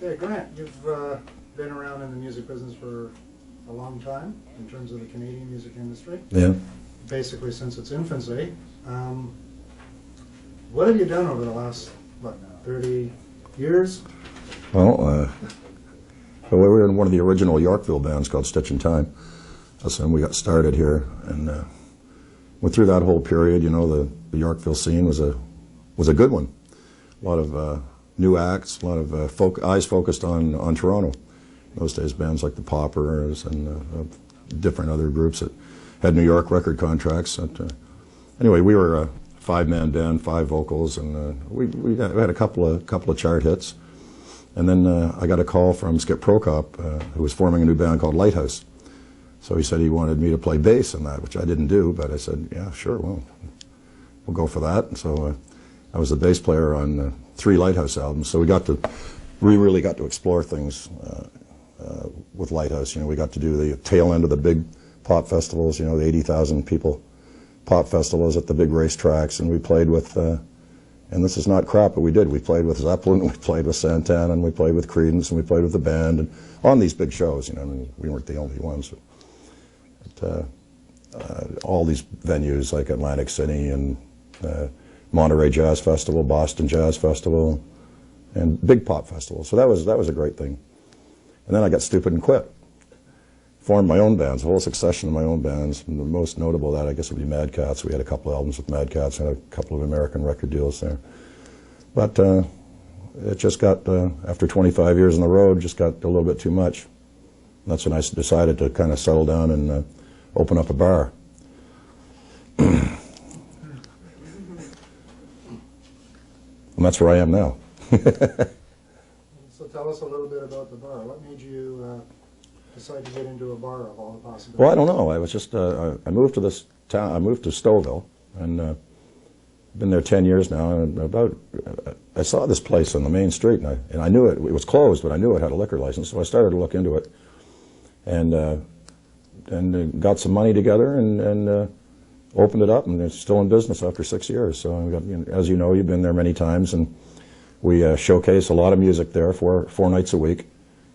Okay, Grant, you've been around in the music business for a long time in terms of the Canadian music industry. Yeah. Basically since its infancy. What have you done over the last, 30 years? Well, we were in one of the original Yorkville bands called Stitch in Time. That's when we got started here, and went through that whole period. You know, the Yorkville scene was a good one. A lot of new acts, a lot of eyes focused on Toronto. In those days, bands like the Poppers and different other groups that had New York record contracts. Anyway, we were a five-man band, 5 vocals, and we had a couple of chart hits. And then I got a call from Skip Prokop, who was forming a new band called Lighthouse. So he said he wanted me to play bass in that, which I didn't do, but I said, yeah, sure, well, we'll go for that. And so I was the bass player on 3 Lighthouse albums. So we really got to explore things with Lighthouse. You know, we got to do the tail end of the big pop festivals, you know, the 80,000 people pop festivals at the big racetracks, and we played with, and this is not crap, but we did. We played with Zeppelin, we played with Santana, and we played with Creedence, and we played with the band, and on these big shows, you know, I mean, we weren't the only ones. But, all these venues like Atlantic City and Monterey Jazz Festival, Boston Jazz Festival, and big pop festivals. So that was a great thing. And then I got stupid and quit. Formed my own bands, a whole succession of my own bands. And the most notable of that, I guess, would be Mad Cats. We had a couple of albums with Mad Cats and a couple of American record deals there. But it just got, after 25 years on the road, just got a little bit too much. And that's when I decided to kind of settle down and open up a bar. And that's where I am now. So tell us a little bit about the bar. What made you decide to get into a bar of all the possibilities? Well, I don't know. I was just, I moved to this town, I moved to Stouffville, and been there 10 years now, and I saw this place on the main street, and I knew it was closed, but I knew it had a liquor license, so I started to look into it, and got some money together, and opened it up, and it's still in business after 6 years. So, as you know, you've been there many times, and we showcase a lot of music there, four nights a week,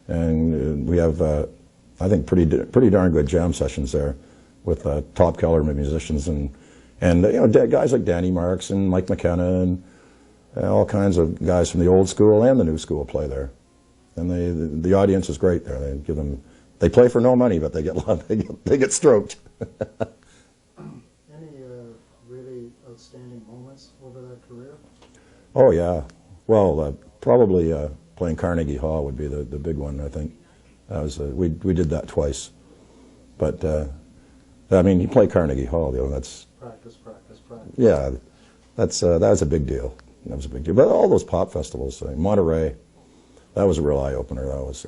and we have, I think, pretty darn good jam sessions there with top caliber musicians, and you know, guys like Danny Marks and Mike McKenna and all kinds of guys from the old school and the new school play there, and the audience is great there. They play for no money, but they get stroked. Really outstanding moments over that career? Oh yeah, well probably playing Carnegie Hall would be the big one. I think that was we did that twice, but I mean, you play Carnegie Hall, you know, that's practice. Yeah, that was a big deal. That was a big deal. But all those pop festivals, Monterey, that was a real eye opener. That was,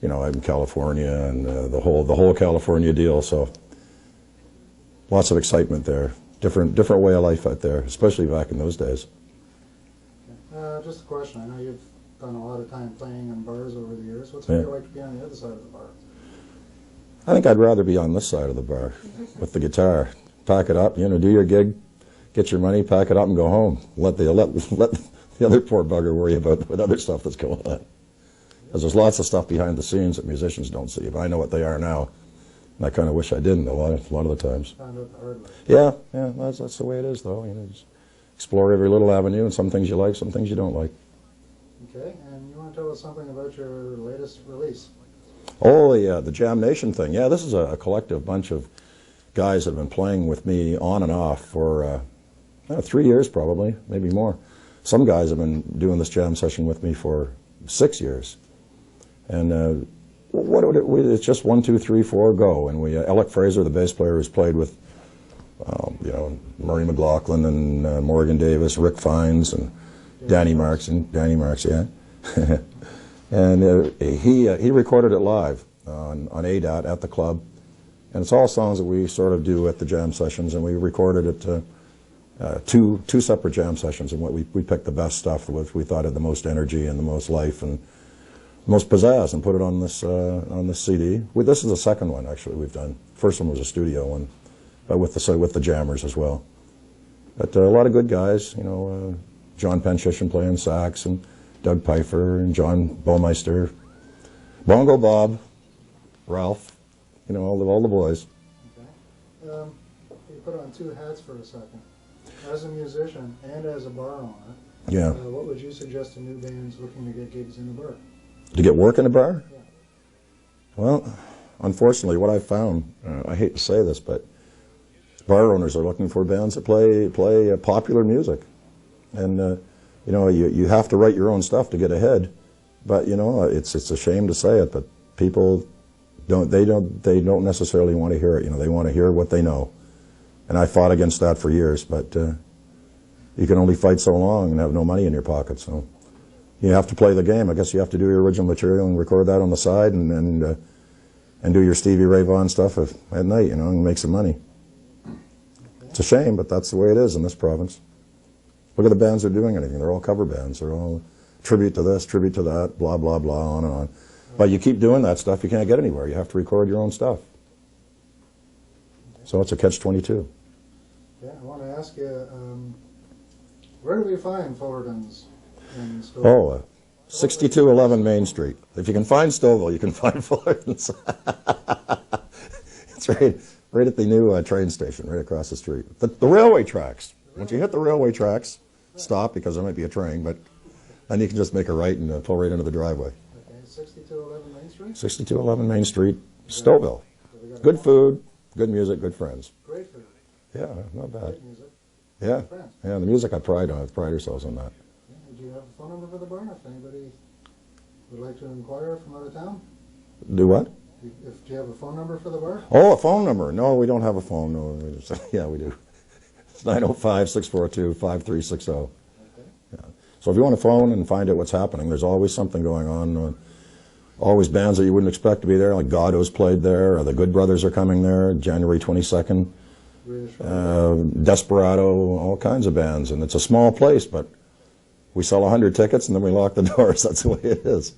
you know, I'm in California, and the whole California deal. So lots of excitement there. Different way of life out there, especially back in those days. Just a question. I know you've done a lot of time playing in bars over the years. What's it like to be on the other side of the bar? I think I'd rather be on this side of the bar with the guitar. Pack it up, you know, do your gig, get your money, pack it up, and go home. Let the other poor bugger worry about other stuff that's going on. Because there's lots of stuff behind the scenes that musicians don't see. But I know what they are now, and I kind of wish I didn't a lot of the times. Found out the hard way. Yeah, that's the way it is, though. You know, just explore every little avenue, and some things you like, some things you don't like. Okay, and you want to tell us something about your latest release? Oh, yeah, the Jam Nation thing. Yeah, this is a collective bunch of guys that have been playing with me on and off for 3 years probably, maybe more. Some guys have been doing this jam session with me for 6 years. And it's just 1, 2, 3, 4, go. And Alec Fraser, the bass player, who's played with you know, Murray McLaughlin and Morgan Davis, Rick Fiennes, and Danny Marks, yeah. And he recorded it live on ADAT at the club. And it's all songs that we sort of do at the jam sessions, and we recorded it two separate jam sessions, and we picked the best stuff which we thought had the most energy and the most life and the most pizzazz, and put it on this CD. This is the second one actually we've done. First one was a studio one, with the jammers as well. But a lot of good guys, you know, John Penshishin playing sax, and Doug Pfeiffer and John Baumeister, Bongo Bob, Ralph, you know, all the boys. Okay. You put on two hats for a second. As a musician and as a bar owner, Yeah. What would you suggest to new bands looking to get gigs in the bar? To get work in a bar? Yeah. Well, unfortunately, what I've found, I hate to say this, but bar owners are looking for bands that play popular music. And, you know, you have to write your own stuff to get ahead. But, you know, it's a shame to say it, but people don't necessarily want to hear it. You know, they want to hear what they know. And I fought against that for years, but you can only fight so long and have no money in your pocket. So you have to play the game. I guess you have to do your original material and record that on the side, and do your Stevie Ray Vaughan stuff at night, you know, and make some money. It's a shame, but that's the way it is in this province. Look at the bands that are doing anything. They're all cover bands. They're all tribute to this, tribute to that, blah, blah, blah, on and on. But you keep doing that stuff, you can't get anywhere. You have to record your own stuff. So it's a catch-22. Yeah, I want to ask you, where do we find Fullertons in Stouffville? Oh, 6211 Main Street. If you can find Stouffville, you can find Fullerton's. It's right at the new train station, right across the street. The railway tracks. Once you hit the railway tracks, stop because there might be a train, but then you can just make a right and pull right into the driveway. Okay, 6211 Main Street? 6211 Main Street, Stouffville. Good food, good music, good friends. Great food. Yeah, not bad. Great music. Yeah, Good friends. yeah. The music I pride ourselves on that. Yeah, do you have a phone number for the bar if anybody would like to inquire from out of town? Do what? Do you have a phone number for the bar? Oh, a phone number. No, we don't have a phone. No, yeah, we do. It's 905-642-5360. Okay. Yeah. So if you want to phone and find out what's happening, there's always something going on. Always bands that you wouldn't expect to be there, like Goddo's played there, or the Good Brothers are coming there, January 22nd. Desperado, all kinds of bands. And it's a small place, but we sell 100 tickets and then we lock the doors. That's the way it is.